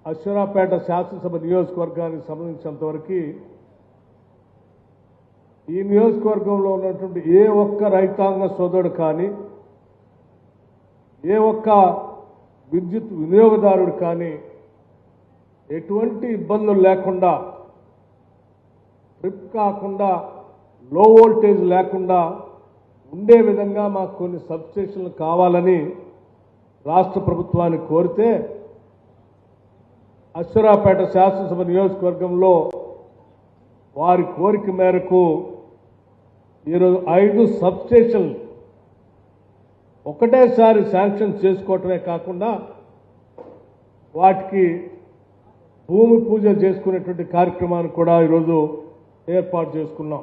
అశ్వరాపేట శాసనసభ నియోజకవర్గానికి సంబంధించినంతవరకు ఈ నియోజకవర్గంలో ఉన్నటువంటి ఏ ఒక్క రైతాంగ సోదరుడు కానీ ఏ ఒక్క విద్యుత్ వినియోగదారుడు కానీ ఎటువంటి ఇబ్బందులు లేకుండా ట్రిప్ కాకుండా లో వోల్టేజ్ లేకుండా ఉండే విధంగా మాకు కొన్ని సబ్స్టేషన్లు కావాలని రాష్ట్ర ప్రభుత్వాన్ని కోరితే అశ్వరాపేట శాసనసభ నియోజకవర్గంలో వారి కోరిక మేరకు ఈరోజు 5 సబ్స్టేషన్లు ఒకటేసారి శాంక్షన్ చేసుకోవటమే కాకుండా వాటికి భూమి పూజ చేసుకునేటువంటి కార్యక్రమాన్ని కూడా ఈరోజు ఏర్పాటు చేసుకున్నాం.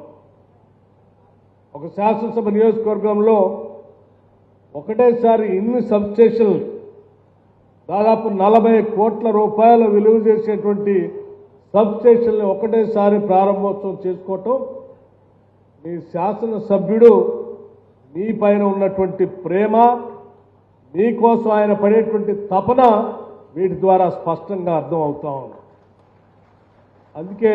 ఒక శాసనసభ నియోజకవర్గంలో ఒకటేసారి ఇన్ని సబ్స్టేషన్లు దాదాపు 40 కోట్ల రూపాయల విలువ చేసేటువంటి సబ్స్టేషన్లు ఒకటేసారి ప్రారంభోత్సవం చేసుకోవటం మీ శాసనసభ్యుడు మీ పైన ఉన్నటువంటి ప్రేమ, మీకోసం ఆయన పడేటువంటి తపన వీటి ద్వారా స్పష్టంగా అర్థం అవుతా ఉంది. అందుకే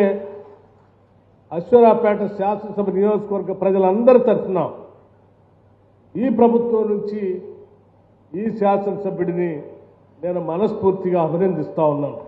అశ్వరాపేట శాసనసభ నియోజకవర్గ ప్రజలందరి తరఫున ఈ ప్రభుత్వం నుంచి ఈ శాసనసభ్యుడిని నేను మనస్ఫూర్తిగా అభినందిస్తా ఉన్నాను.